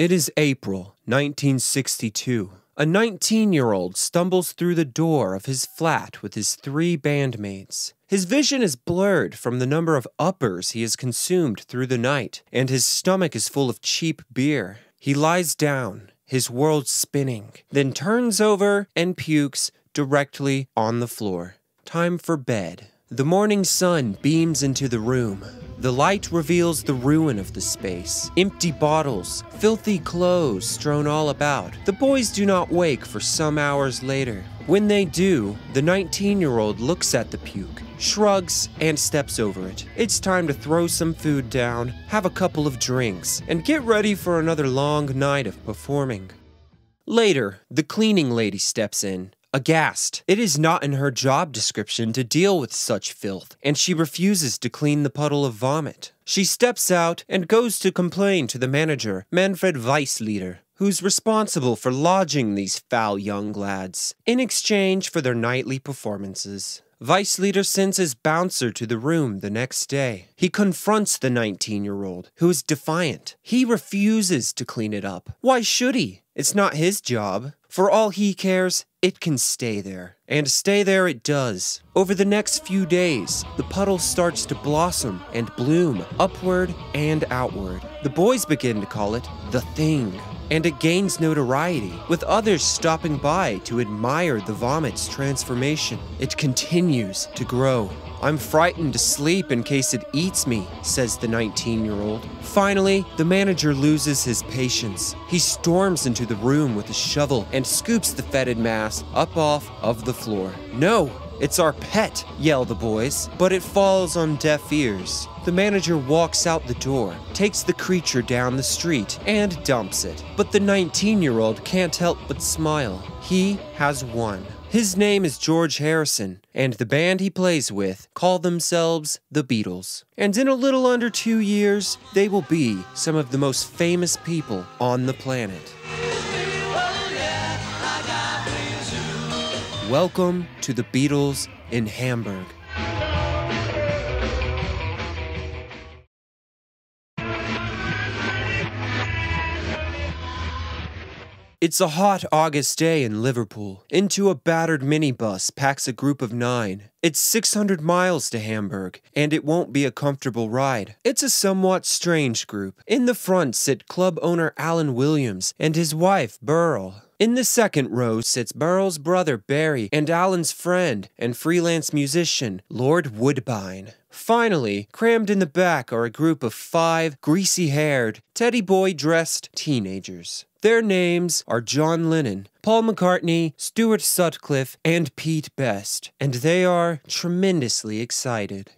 It is April 1962. A 19-year-old stumbles through the door of his flat with his 3 bandmates. His vision is blurred from the number of uppers he has consumed through the night, and his stomach is full of cheap beer. He lies down, his world spinning, then turns over and pukes directly on the floor. Time for bed. The morning sun beams into the room. The light reveals the ruin of the space. Empty bottles, filthy clothes strewn all about. The boys do not wake for some hours later. When they do, the 19-year-old looks at the puke, shrugs, and steps over it. It's time to throw some food down, have a couple of drinks, and get ready for another long night of performing. Later, the cleaning lady steps in. Aghast, it is not in her job description to deal with such filth, and she refuses to clean the puddle of vomit. She steps out and goes to complain to the manager, Manfred Weisslieder, who's responsible for lodging these foul young lads, in exchange for their nightly performances. Weisslieder sends his bouncer to the room the next day. He confronts the 19-year-old, who is defiant. He refuses to clean it up. Why should he? It's not his job. For all he cares, it can stay there. And stay there it does. Over the next few days, the puddle starts to blossom and bloom upward and outward. The boys begin to call it the Thing. And it gains notoriety, with others stopping by to admire the vomit's transformation. It continues to grow. I'm frightened to sleep in case it eats me, says the 19-year-old. Finally, the manager loses his patience. He storms into the room with a shovel and scoops the fetid mass up off of the floor. No! It's our pet, yell the boys, but it falls on deaf ears. The manager walks out the door, takes the creature down the street, and dumps it. But the 19-year-old can't help but smile. He has won. His name is George Harrison, and the band he plays with call themselves the Beatles. And in a little under 2 years, they will be some of the most famous people on the planet. Welcome to the Beatles in Hamburg. It's a hot August day in Liverpool. Into a battered minibus packs a group of 9. It's 600 miles to Hamburg, and it won't be a comfortable ride. It's a somewhat strange group. In the front sit club owner Alan Williams and his wife, Burl. In the second row sits Burl's brother, Barry, and Alan's friend and freelance musician, Lord Woodbine. Finally, crammed in the back are a group of 5 greasy-haired, teddy boy-dressed teenagers. Their names are John Lennon, Paul McCartney, Stuart Sutcliffe, and Pete Best, and they are tremendously excited.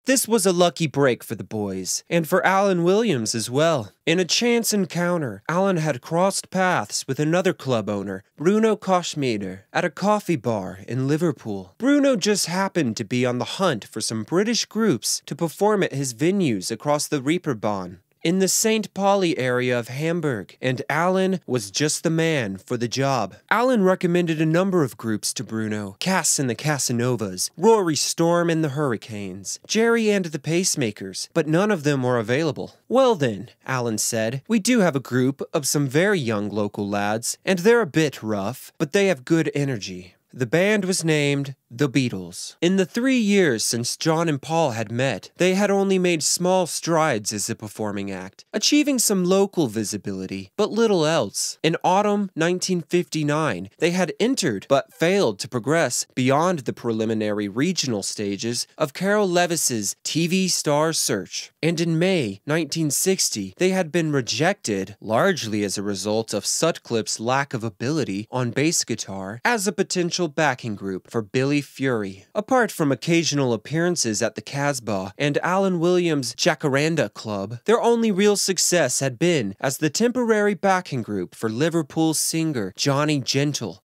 This was a lucky break for the boys, and for Alan Williams as well. In a chance encounter, Alan had crossed paths with another club owner, Bruno Koschmieder, at a coffee bar in Liverpool. Bruno just happened to be on the hunt for some British groups to perform at his venues across the Reeperbahn, in the St. Pauli area of Hamburg, and Alan was just the man for the job. Alan recommended a number of groups to Bruno: Cass and the Casanovas, Rory Storm and the Hurricanes, Jerry and the Pacemakers, but none of them were available. Well then, Alan said, we do have a group of some very young local lads, and they're a bit rough, but they have good energy. The band was named the Beatles. In the 3 years since John and Paul had met, they had only made small strides as a performing act, achieving some local visibility, but little else. In autumn 1959, they had entered but failed to progress beyond the preliminary regional stages of Carol Levis's TV Star Search. And in May 1960, they had been rejected, largely as a result of Sutcliffe's lack of ability on bass guitar, as a potential backing group for Billy Fury. Apart from occasional appearances at the Casbah and Alan Williams' Jacaranda Club, their only real success had been as the temporary backing group for Liverpool singer Johnny Gentle.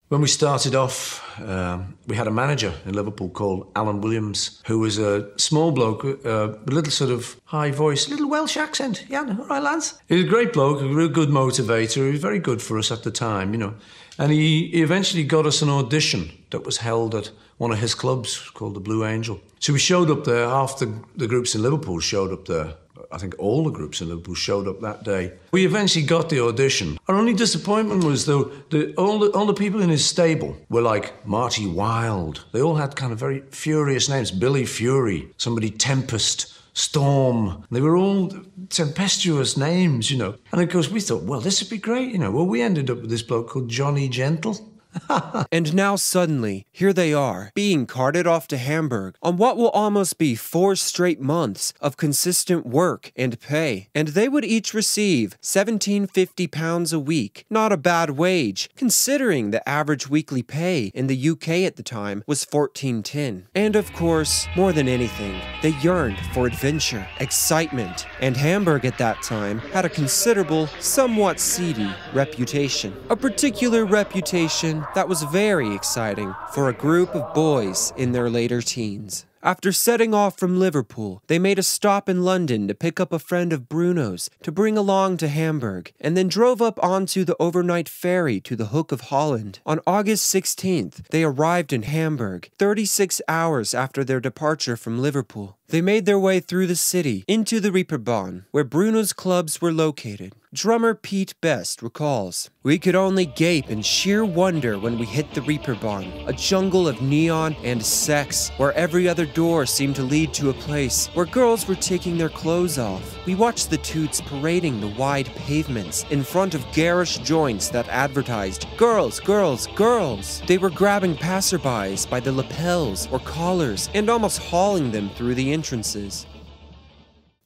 When we started off, we had a manager in Liverpool called Alan Williams, who was a small bloke, a little sort of high voice, little Welsh accent. Yeah, all right, lads. He was a great bloke, a real good motivator. He was very good for us at the time, you know. And he eventually got us an audition that was held at one of his clubs called the Blue Angel. So we showed up there, half the groups in Liverpool showed up there. I think all the groups in Liverpool showed up that day. We eventually got the audition. Our only disappointment was, though, all the people in his stable were like Marty Wilde. They all had kind of very furious names. Billy Fury, somebody Tempest, Storm. They were all tempestuous names, you know. And of course we thought, well, this would be great, you know. Well, we ended up with this bloke called Johnny Gentle. And now suddenly, here they are, being carted off to Hamburg on what will almost be 4 straight months of consistent work and pay. And they would each receive £17.50 a week. Not a bad wage, considering the average weekly pay in the UK at the time was £14.10. And of course, more than anything, they yearned for adventure, excitement, and Hamburg at that time had a considerable, somewhat seedy reputation. A particular reputation that was very exciting for a group of boys in their later teens. After setting off from Liverpool, they made a stop in London to pick up a friend of Bruno's to bring along to Hamburg, and then drove up onto the overnight ferry to the Hook of Holland. On August 16th, they arrived in Hamburg, 36 hours after their departure from Liverpool. They made their way through the city into the Reeperbahn, where Bruno's clubs were located. Drummer Pete Best recalls, "We could only gape in sheer wonder when we hit the Reeperbahn, a jungle of neon and sex, where every other door seemed to lead to a place where girls were taking their clothes off. We watched the toots parading the wide pavements in front of garish joints that advertised, 'Girls, girls, girls.' They were grabbing passerbys by the lapels or collars and almost hauling them through the entrances."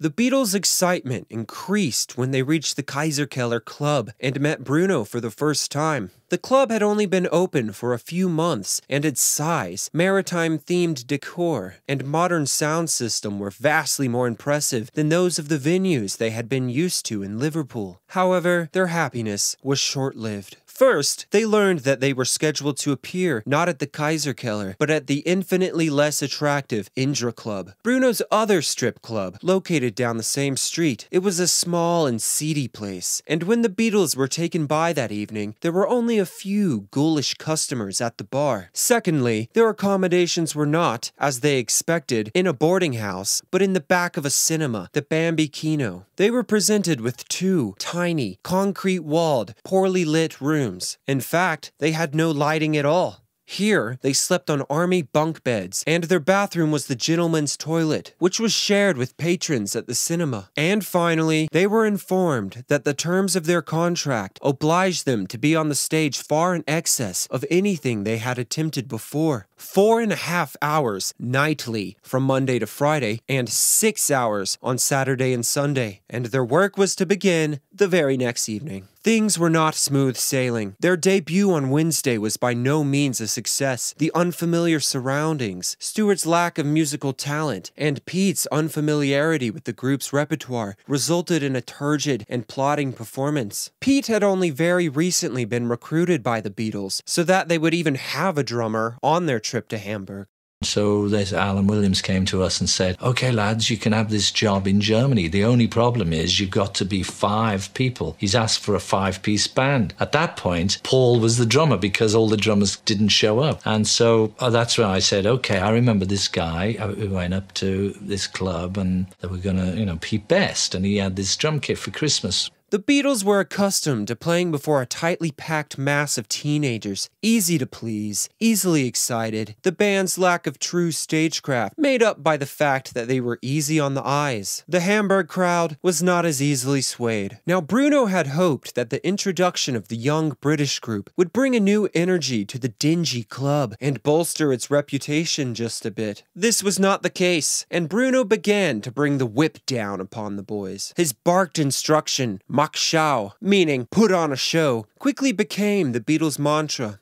The Beatles' excitement increased when they reached the Kaiserkeller Club and met Bruno for the first time. The club had only been open for a few months, and its size, maritime-themed decor, and modern sound system were vastly more impressive than those of the venues they had been used to in Liverpool. However, their happiness was short-lived. First, they learned that they were scheduled to appear not at the Kaiserkeller, but at the infinitely less attractive Indra Club, Bruno's other strip club, located down the same street. It was a small and seedy place, and when the Beatles were taken by that evening, there were only a few ghoulish customers at the bar. Secondly, their accommodations were not, as they expected, in a boarding house, but in the back of a cinema, the Bambino. They were presented with 2 tiny, concrete-walled, poorly lit rooms. In fact, they had no lighting at all. Here, they slept on army bunk beds, and their bathroom was the gentleman's toilet, which was shared with patrons at the cinema. And finally, they were informed that the terms of their contract obliged them to be on the stage far in excess of anything they had attempted before. 4.5 hours nightly from Monday to Friday, and 6 hours on Saturday and Sunday, and their work was to begin the very next evening. Things were not smooth sailing. Their debut on Wednesday was by no means a success. The unfamiliar surroundings, Stewart's lack of musical talent, and Pete's unfamiliarity with the group's repertoire resulted in a turgid and plodding performance. Pete had only very recently been recruited by the Beatles, so that they would even have a drummer on their trip to Hamburg. So this Alan Williams came to us and said, "Okay, lads, you can have this job in Germany. The only problem is you've got to be 5 people." He's asked for a 5-piece band. At that point, Paul was the drummer because all the drummers didn't show up. And so that's when I said, okay, I remember this guy who went up to this club and they were going to, Pete Best, and he had this drum kit for Christmas. The Beatles were accustomed to playing before a tightly packed mass of teenagers, easy to please, easily excited, the band's lack of true stagecraft made up by the fact that they were easy on the eyes. The Hamburg crowd was not as easily swayed. Now, Bruno had hoped that the introduction of the young British group would bring a new energy to the dingy club and bolster its reputation just a bit. This was not the case, and Bruno began to bring the whip down upon the boys. His barked instruction, "Mach Schau," meaning put on a show, quickly became the Beatles' mantra.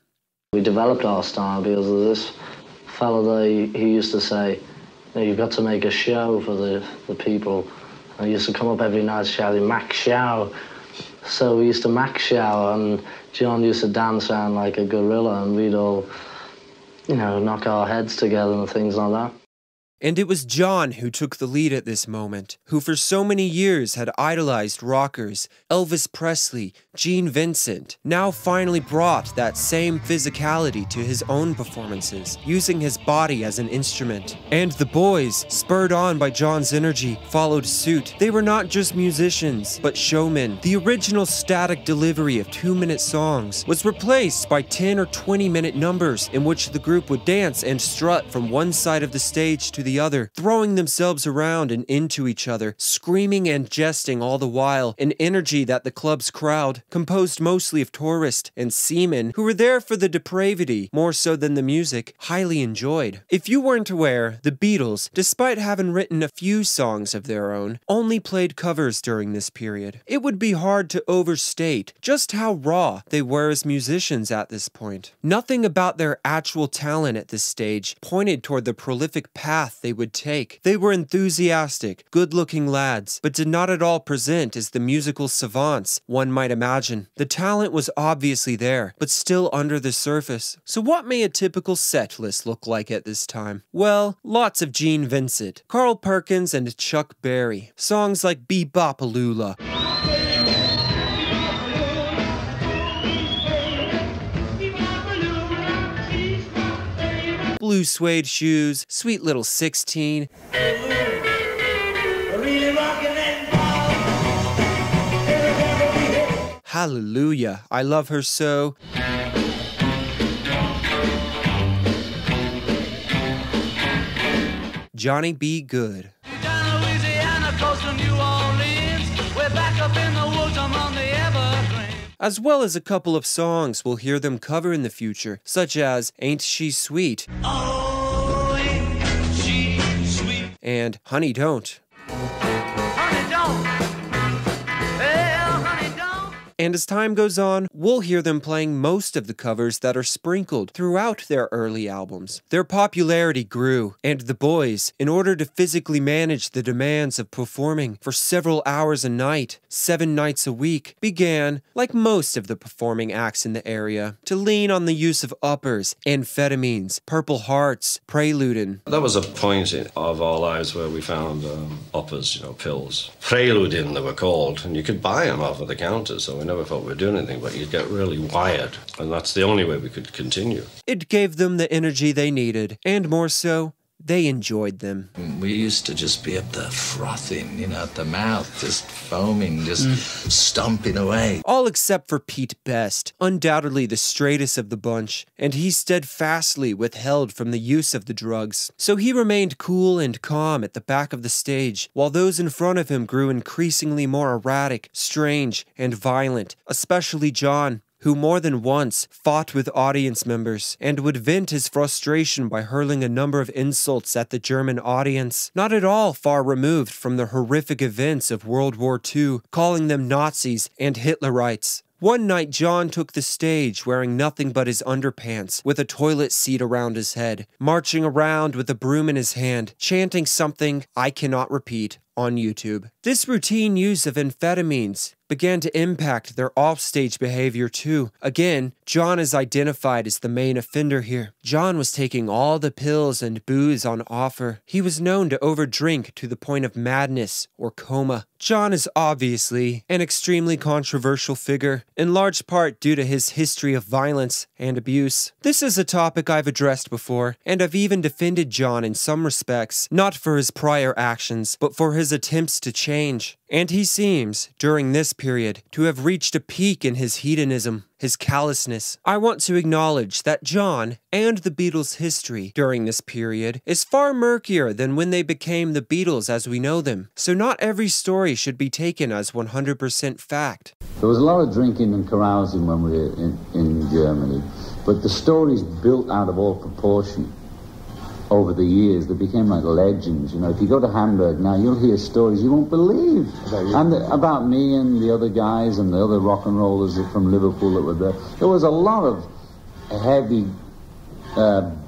We developed our style because of this fellow he used to say, you've got to make a show for the people. And he used to come up every night shouting, "Mach Schau." So we used to Mach Schau, and John used to dance around like a gorilla, and we'd all, knock our heads together and things like that. And it was John who took the lead at this moment, who for so many years had idolized rockers, Elvis Presley, Gene Vincent, now finally brought that same physicality to his own performances, using his body as an instrument. And the boys, spurred on by John's energy, followed suit. They were not just musicians, but showmen. The original static delivery of 2-minute songs was replaced by 10 or 20-minute numbers in which the group would dance and strut from one side of the stage to the other, throwing themselves around and into each other, screaming and jesting all the while, an energy that the club's crowd, composed mostly of tourists and seamen who were there for the depravity more so than the music, highly enjoyed. If you weren't aware, the Beatles, despite having written a few songs of their own, only played covers during this period. It would be hard to overstate just how raw they were as musicians at this point. Nothing about their actual talent at this stage pointed toward the prolific path they would take. They were enthusiastic, good-looking lads, but did not at all present as the musical savants one might imagine. The talent was obviously there, but still under the surface. So what may a typical set list look like at this time? Well, lots of Gene Vincent, Carl Perkins, and Chuck Berry. Songs like Bebopalula, Blue Suede Shoes, Sweet Little 16, Hallelujah, I Love Her So, Johnny B. Good. As well as a couple of songs we'll hear them cover in the future, such as Ain't She Sweet, Oh, ain't she sweet? and Honey Don't. Honey, don't. Well, honey, don't. And as time goes on, we'll hear them playing most of the covers that are sprinkled throughout their early albums. Their popularity grew, and the boys, in order to physically manage the demands of performing for several hours a night, 7 nights a week, began, like most of the performing acts in the area, to lean on the use of uppers, amphetamines, Purple Hearts, Preludin. That was a point of our lives where we found uppers, pills. Preludin, they were called, and you could buy them off of the counter, so we never thought we were doing anything, but you'd get really wired, and that's the only way we could continue. It gave them the energy they needed, and more so, they enjoyed them. We used to just be up there frothing, at the mouth, just foaming, just stomping away. All except for Pete Best, undoubtedly the straightest of the bunch, and he steadfastly withheld from the use of the drugs. So he remained cool and calm at the back of the stage, while those in front of him grew increasingly more erratic, strange, and violent, especially John, who more than once fought with audience members and would vent his frustration by hurling a number of insults at the German audience, not at all far removed from the horrific events of World War II, calling them Nazis and Hitlerites. One night, John took the stage wearing nothing but his underpants, with a toilet seat around his head, marching around with a broom in his hand, chanting something I cannot repeat on YouTube. This routine use of amphetamines began to impact their offstage behavior too. Again, John is identified as the main offender here. John was taking all the pills and booze on offer. He was known to overdrink to the point of madness or coma. John is obviously an extremely controversial figure, in large part due to his history of violence and abuse. This is a topic I've addressed before, and I've even defended John in some respects, not for his prior actions, but for his attempts to change. And he seems, during this period, to have reached a peak in his hedonism, his callousness. I want to acknowledge that John and the Beatles' history during this period is far murkier than when they became the Beatles as we know them, so not every story should be taken as 100% fact. There was a lot of drinking and carousing when we were in Germany, but the stories built out of all proportion. Over the years, they became like legends. If you go to Hamburg now, you'll hear stories you won't believe. About me and the other guys and the other rock and rollers from Liverpool that were there. There was a lot of heavy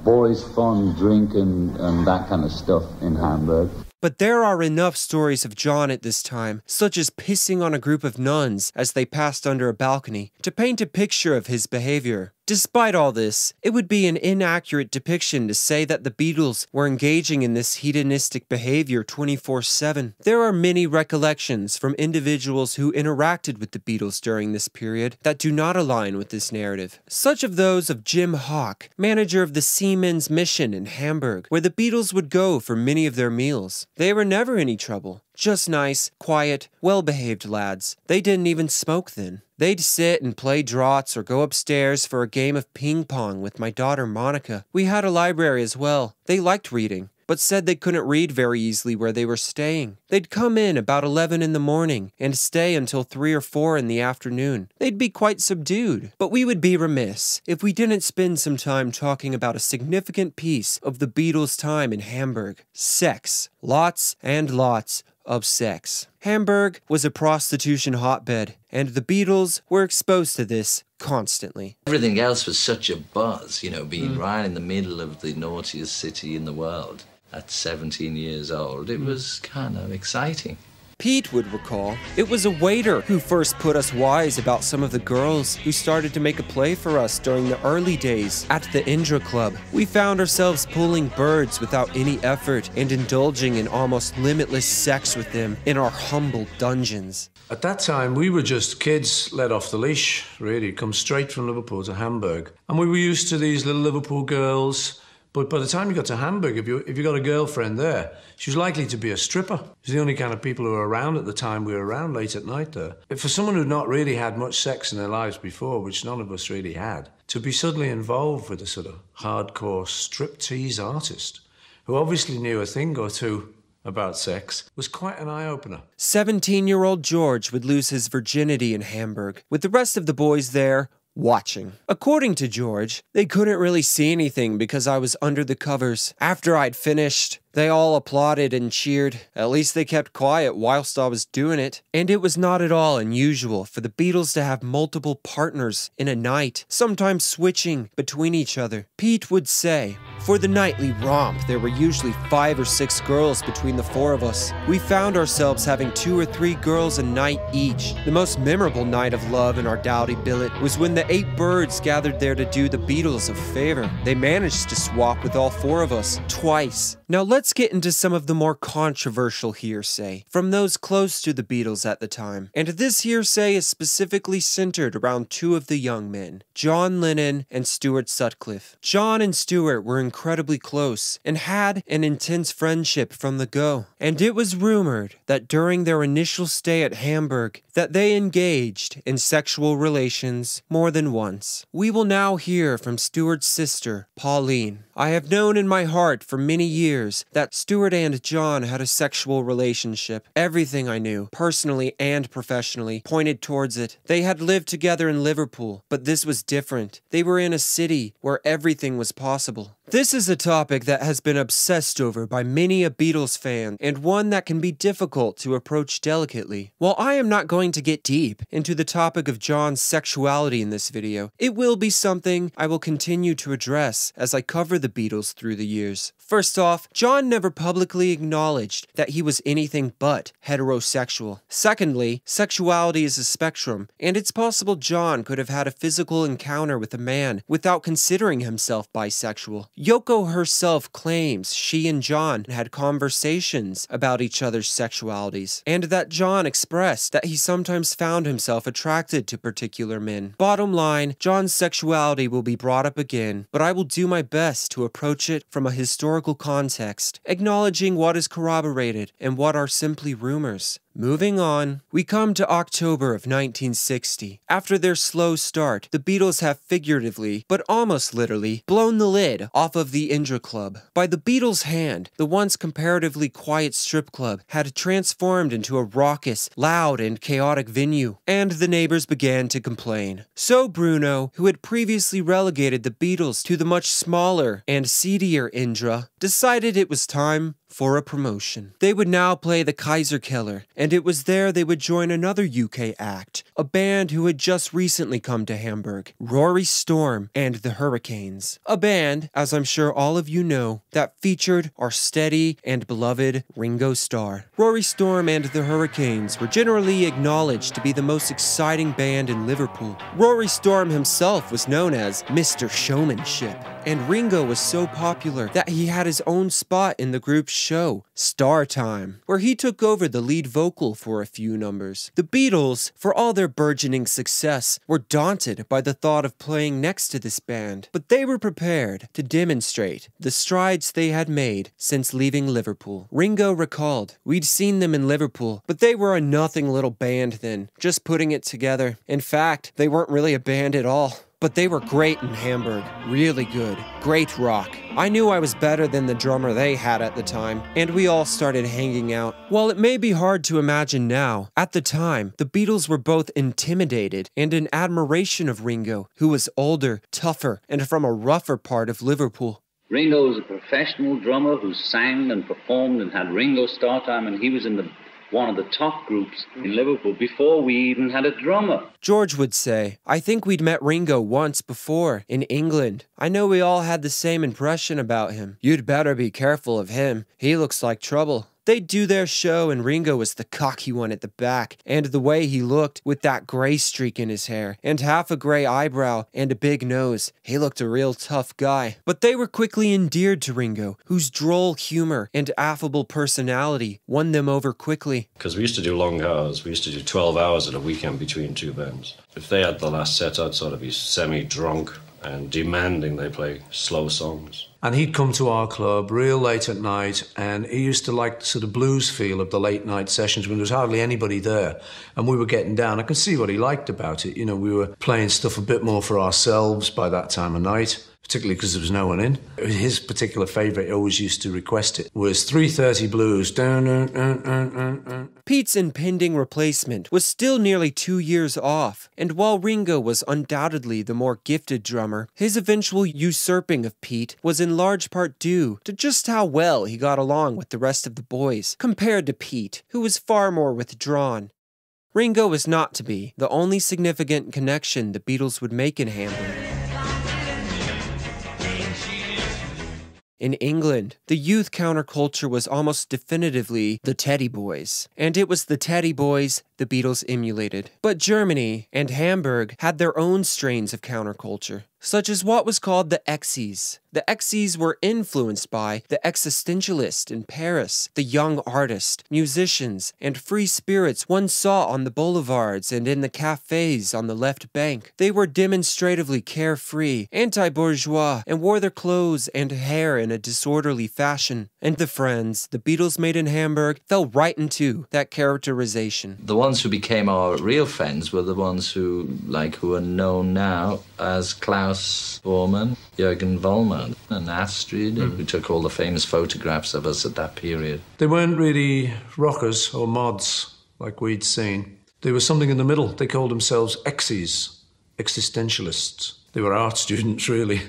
boys' fun, drinking, and that kind of stuff in Hamburg. But there are enough stories of John at this time, such as pissing on a group of nuns as they passed under a balcony, to paint a picture of his behavior. Despite all this, it would be an inaccurate depiction to say that the Beatles were engaging in this hedonistic behavior 24/7. There are many recollections from individuals who interacted with the Beatles during this period that do not align with this narrative, such of those of Jim Hawk, manager of the Seamen's Mission in Hamburg, where the Beatles would go for many of their meals. They were never any trouble. Just nice, quiet, well-behaved lads. They didn't even smoke then. They'd sit and play draughts or go upstairs for a game of ping pong with my daughter Monica. We had a library as well. They liked reading, but said they couldn't read very easily where they were staying. They'd come in about 11 in the morning and stay until 3 or 4 in the afternoon. They'd be quite subdued, but we would be remiss if we didn't spend some time talking about a significant piece of the Beatles' time in Hamburg: sex. Lots and lots of sex. Hamburg was a prostitution hotbed, and the Beatles were exposed to this constantly. Everything else was such a buzz, being right in the middle of the naughtiest city in the world at 17 years old. It was kind of exciting. Pete would recall, it was a waiter who first put us wise about some of the girls who started to make a play for us during the early days at the Indra Club. We found ourselves pulling birds without any effort and indulging in almost limitless sex with them in our humble dungeons. At that time, we were just kids let off the leash, really, come straight from Liverpool to Hamburg. And we were used to these little Liverpool girls. But by the time you got to Hamburg, if you got a girlfriend there, she was likely to be a stripper. She was the only kind of people who were around at the time we were around late at night there. For someone who'd not really had much sex in their lives before, which none of us really had, to be suddenly involved with a sort of hardcore striptease artist, who obviously knew a thing or two about sex, was quite an eye-opener. 17-year-old George would lose his virginity in Hamburg, with the rest of the boys there watching. According to George, they couldn't really see anything because I was under the covers. After I'd finished, they all applauded and cheered. At least they kept quiet whilst I was doing it. And it was not at all unusual for the Beatles to have multiple partners in a night, sometimes switching between each other. Pete would say, for the nightly romp, there were usually 5 or 6 girls between the 4 of us. We found ourselves having 2 or 3 girls a night each. The most memorable night of love in our dowdy billet was when the 8 birds gathered there to do the Beatles a favor. They managed to swap with all 4 of us, twice. Now let's get into some of the more controversial hearsay from those close to the Beatles at the time. And this hearsay is specifically centered around 2 of the young men, John Lennon and Stuart Sutcliffe. John and Stuart were incredibly close and had an intense friendship from the go. And it was rumored that during their initial stay at Hamburg that they engaged in sexual relations more than once. We will now hear from Stuart's sister, Pauline. I have known in my heart for many years that Stuart and John had a sexual relationship. Everything I knew, personally and professionally, pointed towards it. They had lived together in Liverpool, but this was different. They were in a city where everything was possible. This is a topic that has been obsessed over by many a Beatles fan, and one that can be difficult to approach delicately. While I am not going to get deep into the topic of John's sexuality in this video, it will be something I will continue to address as I cover the Beatles through the years. First off, John never publicly acknowledged that he was anything but heterosexual. Secondly, sexuality is a spectrum, and it's possible John could have had a physical encounter with a man without considering himself bisexual. Yoko herself claims she and John had conversations about each other's sexualities, and that John expressed that he sometimes found himself attracted to particular men. Bottom line, John's sexuality will be brought up again, but I will do my best to approach it from a historical context, acknowledging what is corroborated and what are simply rumors. Moving on, we come to October of 1960. After their slow start, the Beatles have figuratively, but almost literally, blown the lid off of the Indra Club. By the Beatles' hand, the once comparatively quiet strip club had transformed into a raucous, loud, and chaotic venue, and the neighbors began to complain. So Bruno, who had previously relegated the Beatles to the much smaller and seedier Indra, decided it was time for a promotion. They would now play the Kaiserkeller, and it was there they would join another UK act, a band who had just recently come to Hamburg, Rory Storm and the Hurricanes. A band, as I'm sure all of you know, that featured our steady and beloved Ringo Starr. Rory Storm and the Hurricanes were generally acknowledged to be the most exciting band in Liverpool. Rory Storm himself was known as Mr. Showmanship, and Ringo was so popular that he had his own spot in the group's show, Star Time, where he took over the lead vocal for a few numbers. The Beatles, for all their burgeoning success, were daunted by the thought of playing next to this band, but they were prepared to demonstrate the strides they had made since leaving Liverpool. Ringo recalled, "We'd seen them in Liverpool, but they were a nothing little band then, just putting it together. In fact, they weren't really a band at all. But they were great in Hamburg, really good, great rock. I knew I was better than the drummer they had at the time, and we all started hanging out." While it may be hard to imagine now, at the time, the Beatles were both intimidated and in admiration of Ringo, who was older, tougher, and from a rougher part of Liverpool. Ringo was a professional drummer who sang and performed and had Ringo Star Time, and he was in one of the top groups in Liverpool before we even had a drummer. George would say, "I think we'd met Ringo once before, in England. I know we all had the same impression about him. You'd better be careful of him. He looks like trouble." They'd do their show and Ringo was the cocky one at the back, and the way he looked with that gray streak in his hair, and half a gray eyebrow and a big nose, he looked a real tough guy. But they were quickly endeared to Ringo, whose droll humor and affable personality won them over quickly. Because we used to do long hours. We used to do 12 hours at a weekend between two bands. If they had the last set, I'd sort of be semi-drunk and demanding they play slow songs. And he'd come to our club real late at night, and he used to like the sort of blues feel of the late night sessions when there was hardly anybody there, and we were getting down. I could see what he liked about it. You know, we were playing stuff a bit more for ourselves by that time of night, particularly because there was no one in. His particular favourite, he always used to request it, was 3:30 blues. Pete's impending replacement was still nearly 2 years off, and while Ringo was undoubtedly the more gifted drummer, his eventual usurping of Pete was in large part due to just how well he got along with the rest of the boys, compared to Pete, who was far more withdrawn. Ringo was not to be the only significant connection the Beatles would make in Hamburg. In England, the youth counterculture was almost definitively the Teddy Boys, and it was the Teddy Boys the Beatles emulated. But Germany and Hamburg had their own strains of counterculture, such as what was called the Exes. The Exes were influenced by the existentialist in Paris, the young artist, musicians, and free spirits one saw on the boulevards and in the cafes on the left bank. They were demonstratively carefree, anti-bourgeois, and wore their clothes and hair in a disorderly fashion. And the friends the Beatles made in Hamburg fell right into that characterization. The ones who became our real friends were the ones who are known now as Klaus Bormann, Jürgen Vollmann, and Astrid, who took all the famous photographs of us at that period. They weren't really rockers or mods like we'd seen. They were something in the middle. They called themselves Exes, existentialists. They were art students, really.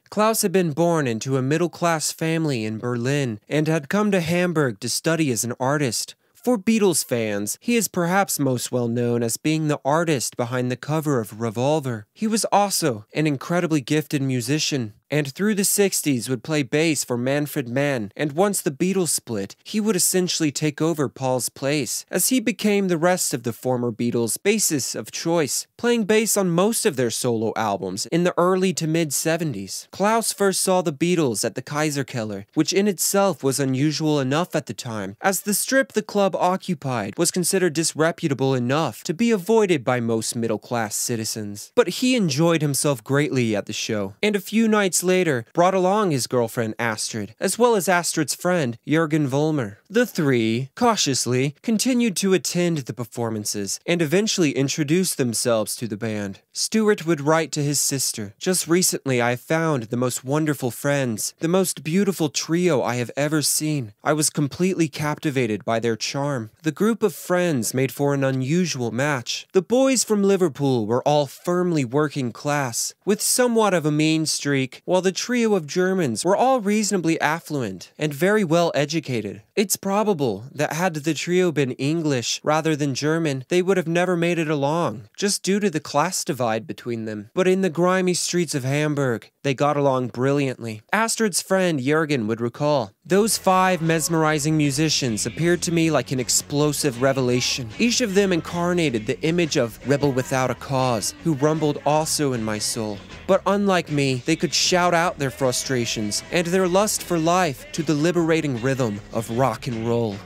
Klaus had been born into a middle-class family in Berlin and had come to Hamburg to study as an artist. For Beatles fans, he is perhaps most well known as being the artist behind the cover of Revolver. He was also an incredibly gifted musician, and through the 60s would play bass for Manfred Mann, and once the Beatles split, he would essentially take over Paul's place, as he became the rest of the former Beatles' bassist of choice, playing bass on most of their solo albums in the early to mid-70s. Klaus first saw the Beatles at the Kaiserkeller, which in itself was unusual enough at the time, as the strip the club occupied was considered disreputable enough to be avoided by most middle-class citizens. But he enjoyed himself greatly at the show, and a few nights later brought along his girlfriend Astrid, as well as Astrid's friend Jürgen Vollmer. The three, cautiously, continued to attend the performances and eventually introduced themselves to the band. Stuart would write to his sister, "Just recently I found the most wonderful friends, the most beautiful trio I have ever seen. I was completely captivated by their charm." The group of friends made for an unusual match. The boys from Liverpool were all firmly working class, with somewhat of a mean streak, while the trio of Germans were all reasonably affluent and very well educated. It's probable that had the trio been English rather than German, they would have never made it along, just due to the class divide between them. But in the grimy streets of Hamburg, they got along brilliantly. Astrid's friend Jürgen would recall, "Those 5 mesmerizing musicians appeared to me like an explosive revelation. Each of them incarnated the image of rebel without a cause, who rumbled also in my soul. But unlike me, they could shout out their frustrations and their lust for life to the liberating rhythm of rock and roll."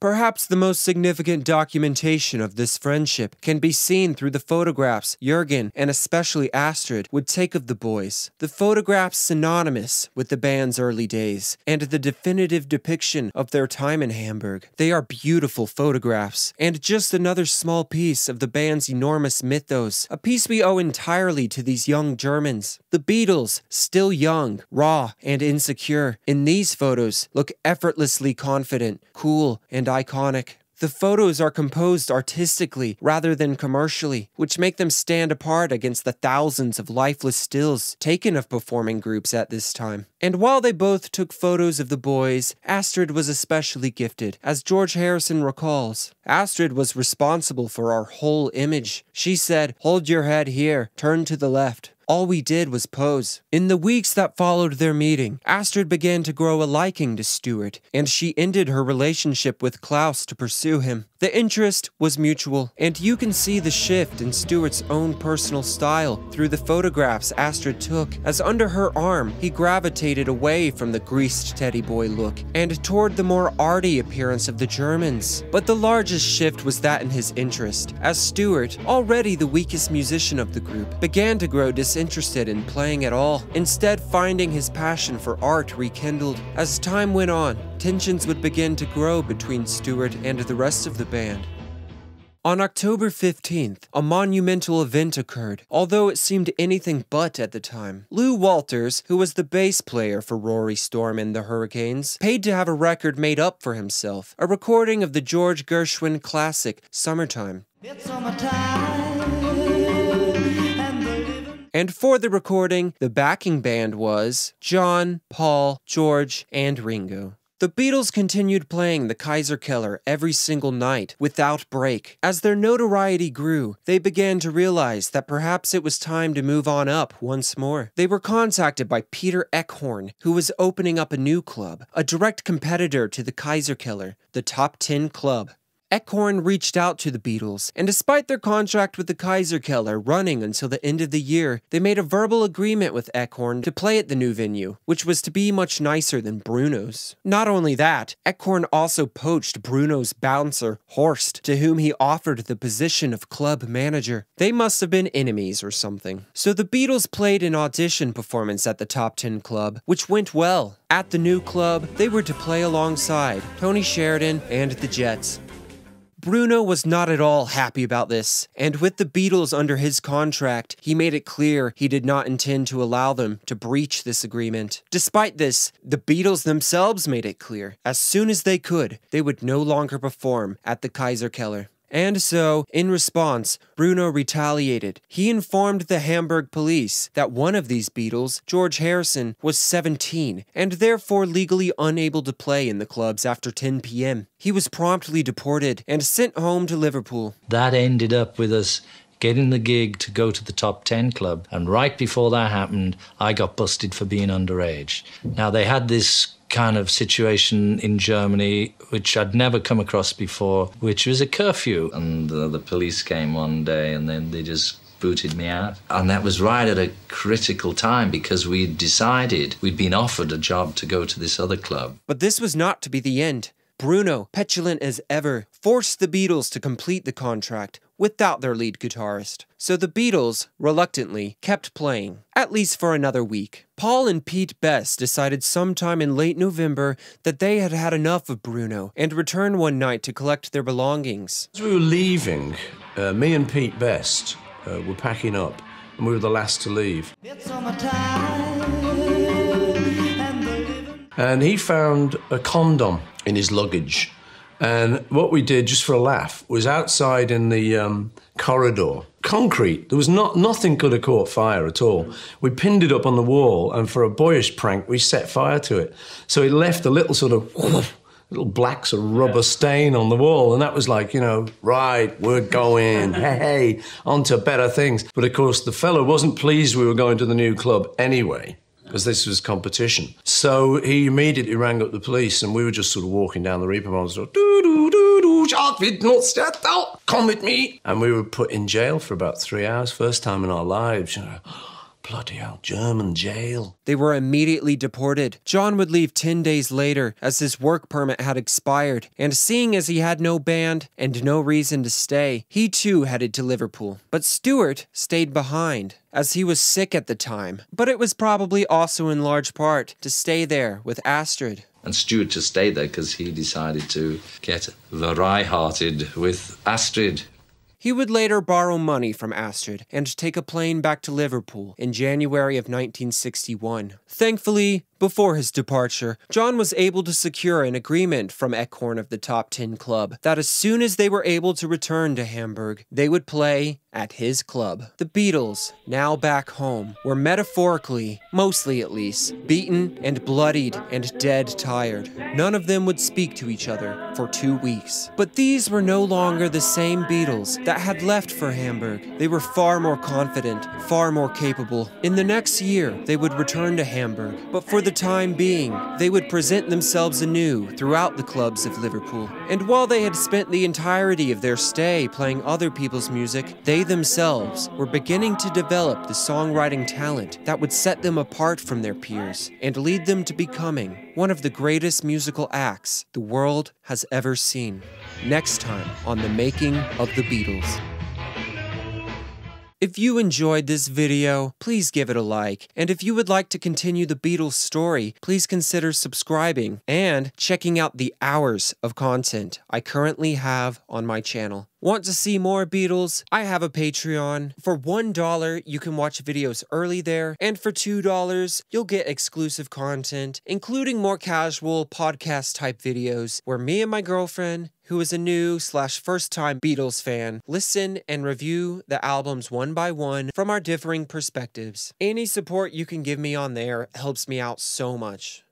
Perhaps the most significant documentation of this friendship can be seen through the photographs Jürgen and especially Astrid would take of the boys. The photographs synonymous with the band's early days and the definitive depiction of their time in Hamburg. They are beautiful photographs and just another small piece of the band's enormous mythos, a piece we owe entirely to these young Germans. The Beatles, still young, raw, and insecure, in these photos look effortlessly confident, cool, and iconic. The photos are composed artistically rather than commercially, which make them stand apart against the thousands of lifeless stills taken of performing groups at this time. And while they both took photos of the boys, Astrid was especially gifted. As George Harrison recalls, "Astrid was responsible for our whole image. She said, 'Hold your head here, turn to the left.' All we did was pose." In the weeks that followed their meeting, Astrid began to grow a liking to Stuart, and she ended her relationship with Klaus to pursue him. The interest was mutual, and you can see the shift in Stuart's own personal style through the photographs Astrid took, as under her arm, he gravitated away from the greased teddy boy look and toward the more arty appearance of the Germans. But the largest shift was that in his interest, as Stuart, already the weakest musician of the group, began to grow disinterested in playing at all, instead finding his passion for art rekindled. As time went on, tensions would begin to grow between Stuart and the rest of the band. On October 15th, a monumental event occurred, although it seemed anything but at the time. Lou Walters, who was the bass player for Rory Storm and the Hurricanes, paid to have a record made up for himself, a recording of the George Gershwin classic, Summertime. It's summertime. And for the recording, the backing band was John, Paul, George, and Ringo. The Beatles continued playing the Kaiserkeller every single night, without break. As their notoriety grew, they began to realize that perhaps it was time to move on up once more. They were contacted by Peter Eckhorn, who was opening up a new club, a direct competitor to the Kaiserkeller, the Top 10 Club. Eckhorn reached out to the Beatles, and despite their contract with the Kaiserkeller running until the end of the year, they made a verbal agreement with Eckhorn to play at the new venue, which was to be much nicer than Bruno's. Not only that, Eckhorn also poached Bruno's bouncer, Horst, to whom he offered the position of club manager. They must have been enemies or something. So the Beatles played an audition performance at the Top 10 Club, which went well. At the new club, they were to play alongside Tony Sheridan and the Jets. Bruno was not at all happy about this, and with the Beatles under his contract, he made it clear he did not intend to allow them to breach this agreement. Despite this, the Beatles themselves made it clear, as soon as they could, they would no longer perform at the Kaiserkeller. And so, in response, Bruno retaliated. He informed the Hamburg police that one of these Beatles, George Harrison, was 17 and therefore legally unable to play in the clubs after 10 p.m. He was promptly deported and sent home to Liverpool. That ended up with us getting the gig to go to the Top 10 Club, and right before that happened, I got busted for being underage. Now, they had this kind of situation in Germany, which I'd never come across before, which was a curfew. And the police came one day and then they just booted me out. And that was right at a critical time because we'd decided we'd been offered a job to go to this other club. But this was not to be the end. Bruno, petulant as ever, forced the Beatles to complete the contract without their lead guitarist. So the Beatles, reluctantly, kept playing, at least for another week. Paul and Pete Best decided sometime in late November that they had had enough of Bruno and returned one night to collect their belongings. As we were leaving, me and Pete Best were packing up, and we were the last to leave. It's summertime. And he found a condom in his luggage. And what we did, just for a laugh, was outside in the corridor, concrete. There was nothing could have caught fire at all. We pinned it up on the wall, and for a boyish prank, we set fire to it. So it left a little sort of little black sort of rubber stain on the wall, and that was like, you know, right, we're going, hey, on to better things. But of course, the fellow wasn't pleased we were going to the new club anyway, because this was competition. So he immediately rang up the police, and we were just sort of walking down the Reeperbahn, sort of, come with me. And we were put in jail for about 3 hours, first time in our lives, you know. Bloody hell, German jail. They were immediately deported. John would leave 10 days later as his work permit had expired, and seeing as he had no band and no reason to stay, he too headed to Liverpool. But Stuart stayed behind, as he was sick at the time, but it was probably also in large part to stay there with Astrid. And Stuart to stay there because he decided to get verheiratet with Astrid. He would later borrow money from Astrid and take a plane back to Liverpool in January of 1961. Thankfully, before his departure, John was able to secure an agreement from Eckhorn of the Top 10 Club that as soon as they were able to return to Hamburg, they would play at his club. The Beatles, now back home, were metaphorically, mostly at least, beaten and bloodied and dead tired. None of them would speak to each other for 2 weeks. But these were no longer the same Beatles that had left for Hamburg. They were far more confident, far more capable. In the next year, they would return to Hamburg, but for the time being, they would present themselves anew throughout the clubs of Liverpool. And while they had spent the entirety of their stay playing other people's music, they themselves were beginning to develop the songwriting talent that would set them apart from their peers and lead them to becoming one of the greatest musical acts the world has ever seen. Next time on The Making of the Beatles. If you enjoyed this video, please give it a like. And if you would like to continue the Beatles story, please consider subscribing and checking out the hours of content I currently have on my channel. Want to see more Beatles? I have a Patreon. For $1, you can watch videos early there, and for $2, you'll get exclusive content, including more casual podcast-type videos where me and my girlfriend, who is a new/first-time Beatles fan, listen and review the albums one by one from our differing perspectives. Any support you can give me on there helps me out so much.